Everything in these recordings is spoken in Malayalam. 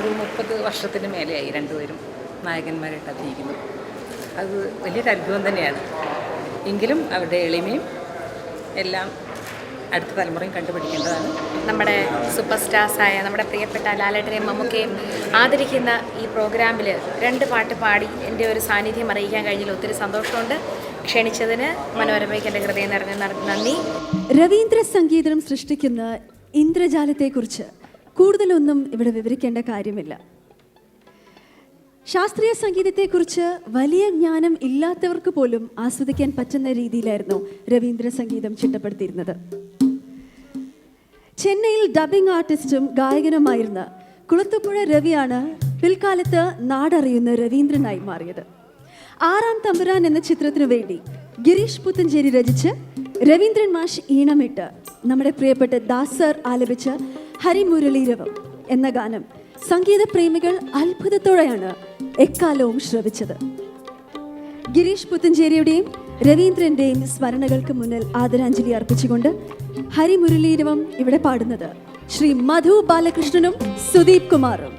ഒരു 30 വർഷത്തിന് മേലെയായി രണ്ടുപേരും നായകന്മാരായിട്ട് അഭിനയിക്കുന്നു. അത് വലിയൊരു അത്ഭുതം തന്നെയാണ്. എങ്കിലും അവരുടെ എളിമയും എല്ലാം അടുത്ത തലമുറയും കണ്ടുപിടിക്കേണ്ടതാണ്. നമ്മുടെ സൂപ്പർ സ്റ്റാർസായ നമ്മുടെ പ്രിയപ്പെട്ട ലാലേട്ടനെയും മമ്മൂക്കയും ആദരിക്കുന്ന ഈ പ്രോഗ്രാമിൽ 2 പാട്ട് പാടി എൻ്റെ ഒരു സാന്നിധ്യം അറിയിക്കാൻ കഴിഞ്ഞതിൽ ഒത്തിരി സന്തോഷമുണ്ട്. ക്ഷണിച്ചതിന് മനോരമയ്ക്ക് എൻ്റെ ഹൃദയം നിറഞ്ഞ നന്ദി. രവീന്ദ്ര സംഗീതം സൃഷ്ടിക്കുന്ന ഇന്ദ്രജാലത്തെക്കുറിച്ച് കൂടുതലൊന്നും ഇവിടെ വിവരിക്കേണ്ട കാര്യമില്ല. ശാസ്ത്രീയ സംഗീതത്തെക്കുറിച്ച് വലിയ ജ്ഞാനം ഇല്ലാത്തവർക്ക് പോലും ആസ്വദിക്കാൻ പറ്റുന്ന രീതിയിലായിരുന്നു രവീന്ദ്ര സംഗീതം ചിട്ടപ്പെടുത്തിയിരുന്നത്. ചെന്നൈയിൽ ഡബിംഗ് ആർട്ടിസ്റ്റും ഗായകനുമായിരുന്ന കുളത്തുപുഴ രവിയാണ് പിൽക്കാലത്ത് നാടറിയുന്ന രവീന്ദ്രനായി മാറിയത്. 6-ാം തമ്പുരാൻ എന്ന ചിത്രത്തിനു വേണ്ടി ഗിരീഷ് പുത്തഞ്ചേരി രചിച്ച് രവീന്ദ്രൻ മാഷ് ഈണമിട്ട് നമ്മുടെ പ്രിയപ്പെട്ട ദാസർ ആലപിച്ച ഹരിമുരളീരവം എന്ന ഗാനം സംഗീത പ്രേമികൾ അത്ഭുതത്തോടെയാണ് എക്കാലവും ശ്രവിച്ചത്. ഗിരീഷ് പുത്തഞ്ചേരിയുടെയും രവീന്ദ്രന്റെയും സ്മരണകൾക്ക് മുന്നിൽ ആദരാഞ്ജലി അർപ്പിച്ചുകൊണ്ട് ഹരിമുരളീരവം ഇവിടെ പാടുന്നത് ശ്രീ മധു ബാലകൃഷ്ണനും സുദീപ് കുമാറും.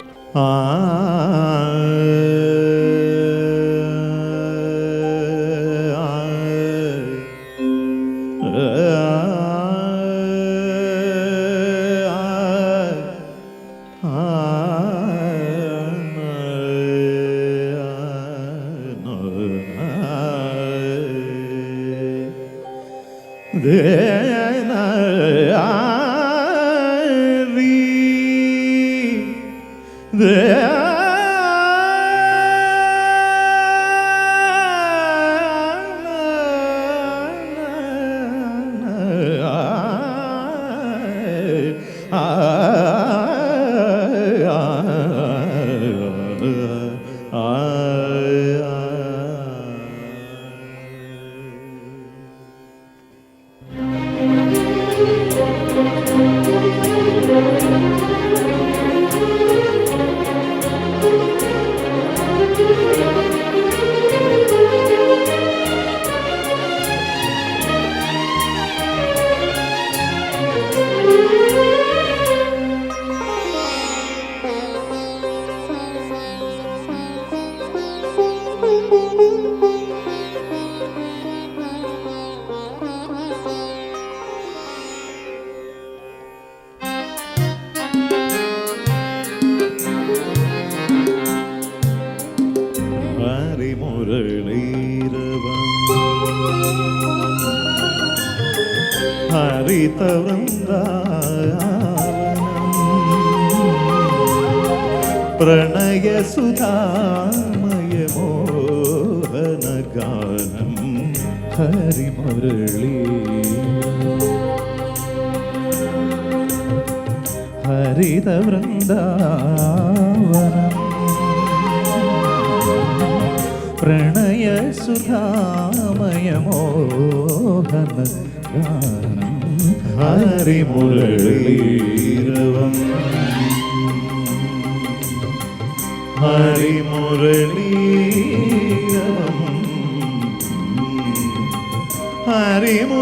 പ്രണയസുധാമയമോഹനഗാനം ഹരിമുരളി ഹരിതവൃന്ദാവനം പ്രണയസുധാമയമോഹനഗാനം ഹരിമുരളീരവം ഹരിമുരളീരവം ഹരിമുരളീരവം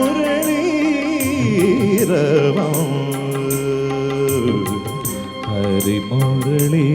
ഹരിമുരളീ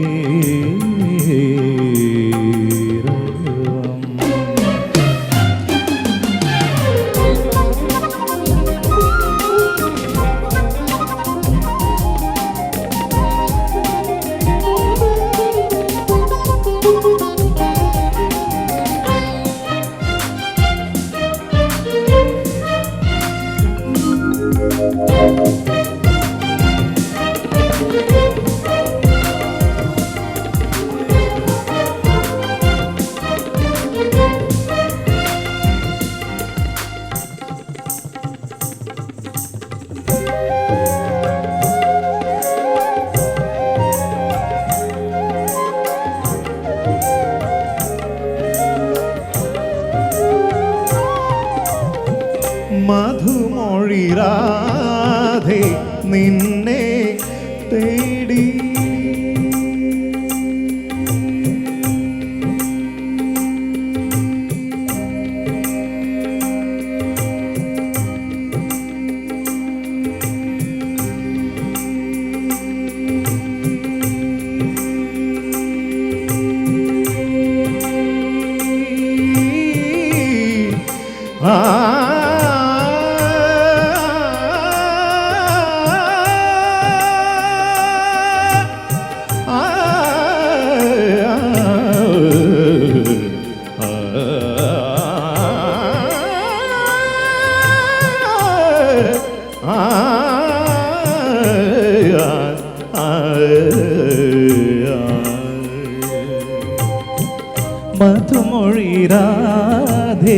മൊഴിരാധേ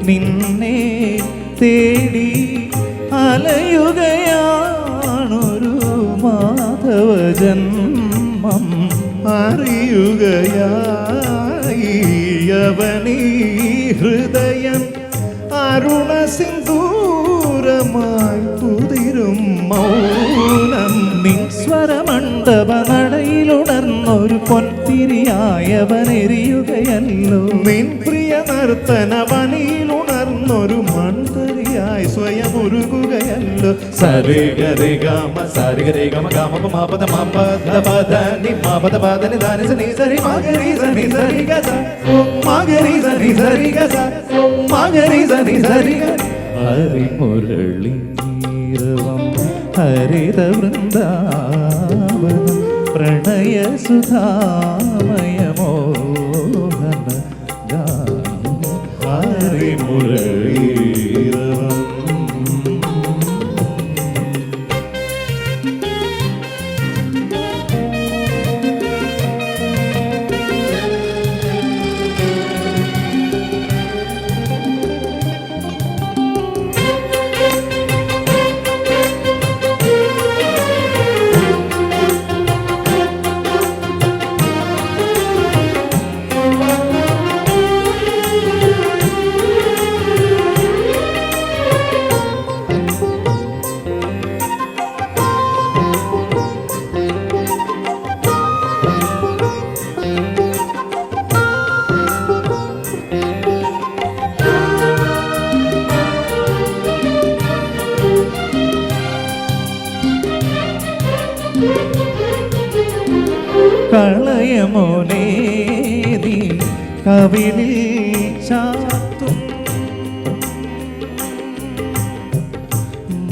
നിന്നെ തേടി അലയുകയാണൊരു മാധവ ജന്മം അറിയുകയായി അവനീ ഹൃദയം അരുണ സിന്ദൂരമായി കുതിരും മൗനം നിൻ സ്വരമണ്ഡപ നടയിലുണർന്നൊരു പൊൻതിരിയായവനെരിയുകയല്ലോ നിൻ പ്രിയ നർത്തനവനിയിലുണർന്നൊരു മൺതരിയായി സ്വയം ഉരുകുകയല്ലോ സരിഗരിഗമ സരിഗരിഗമ ഗമ മാപദ മാപദ പദ നി മാപദ പദ നി ധനി സനി സരി മഗരി സനി സരി ഗസ മഗരി സനി സരി ഗസ മഗരി സനി സരി ഗ ഹരിമുരളീരവം ഹരിത വൃന്ദാവനം പ്രണയ സുധാമയമോഹന ഗാനം ഹരിമുരളീരവം. കളയമോനേ നീ കവിളിൽ ചാത്തും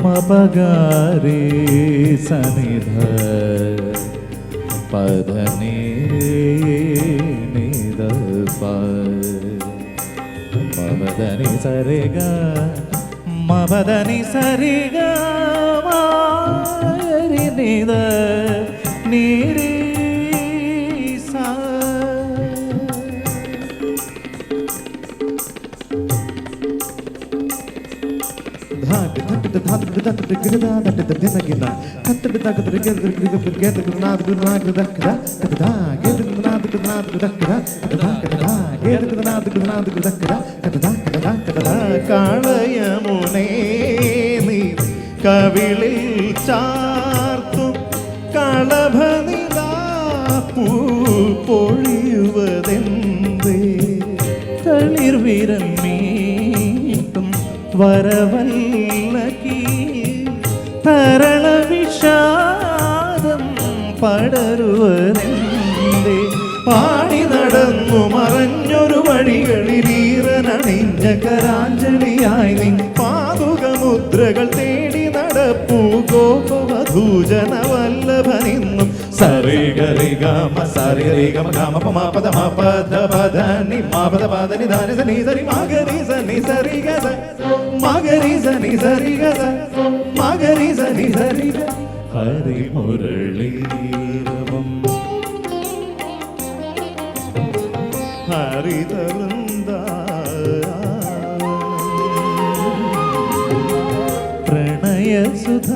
മപകാരേ സനിധ പദനേ നിധ മപദനി സരിഗ മപദനി സരിഗ മാരി നിധ നീരി കളയമുനേ നീ കവിളിൽ ചാർത്തും കളഭനിലാപ്പൂ പൊഴിയുവതെന്തേ തളിർവിരൽ മീട്ടും വരവല്ലകീ തരള വിഷാദം പടരുവതെന്തേ പാടി നടന്നു മറഞ്ഞൊരു വഴികളിലീറനണിഞ്ഞ കരാഞ്ജലിയായി നിൻ പാതുകമുദ്രകൾ തേടി നടപ്പൂ ഗോപവധൂജന വല്ലഭനിന്നും സരിഗരിഗമ സരിഗരിഗമ ഗമ മാപദ മാപദ പദ നി മാപദ പദ നി ധനി സനി സരി മഗരി സനി സരി ഗസ മഗരി സനി സരി ഗസ മഗരി സനി സരി ഗ ഹരിമുരളീരവം ഹരിത പ്രണയ സുധാമയമോഹന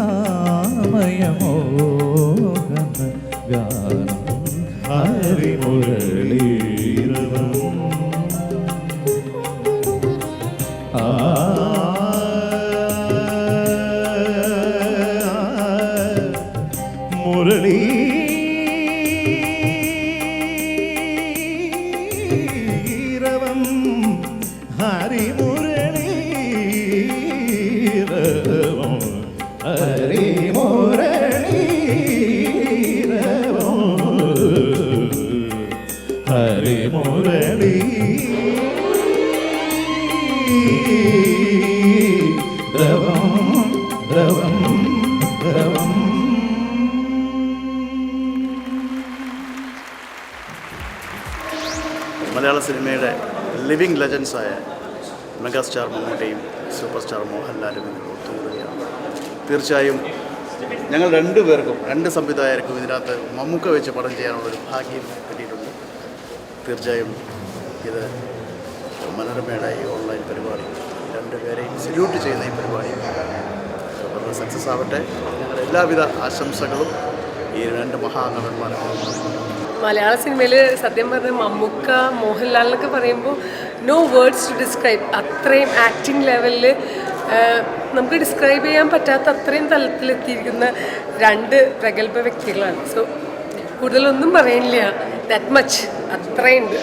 ഗാനം ഹരിമുരളീരവം. മുരളീ ഹരിമുരളീരവം ഹരിമുരളീരവം ഹരിമുരളീരവം രവം രവം. മലയാള സിനിമയുടെ ലിവിങ് ലെജൻസായ മെഗാസ്റ്റാർ മമ്മൂട്ടിയും സൂപ്പർ സ്റ്റാർ മോഹൻലാലും ഒത്തുകൂടുകയാണ്. തീർച്ചയായും ഞങ്ങൾ രണ്ടുപേർക്കും രണ്ട് സംവിധായകർക്കും ഇതിനകത്ത് മമ്മൂക്ക വെച്ച് പടം ചെയ്യാനുള്ളൊരു ഭാഗ്യം കിട്ടിയിട്ടുണ്ട്. തീർച്ചയായും ഇത് മനോരമയുടെ ഈ ഓൺലൈൻ പരിപാടി രണ്ടുപേരെയും സല്യൂട്ട് ചെയ്യുന്ന ഈ പരിപാടി വളരെ സക്സസ് ആവട്ടെ. ഞങ്ങളുടെ എല്ലാവിധ ആശംസകളും ഈ രണ്ട് മഹാനടന്മാർക്കും. മലയാള സിനിമയിൽ സത്യം പറഞ്ഞ മമ്മൂക്ക, മോഹൻലാലിനൊക്കെ പറയുമ്പോൾ നോ വേർഡ്സ് ടു ഡിസ്ക്രൈബ്. അത്രയും ആക്ടിങ് ലെവലിൽ നമുക്ക് ഡിസ്ക്രൈബ് ചെയ്യാൻ പറ്റാത്ത അത്രയും തലത്തിലെത്തിയിരിക്കുന്ന രണ്ട് പ്രഗത്ഭ വ്യക്തികളാണ്. സോ കൂടുതലൊന്നും പറയാനില്ല, ദാറ്റ് മച്ച് അത്രയുണ്ട്.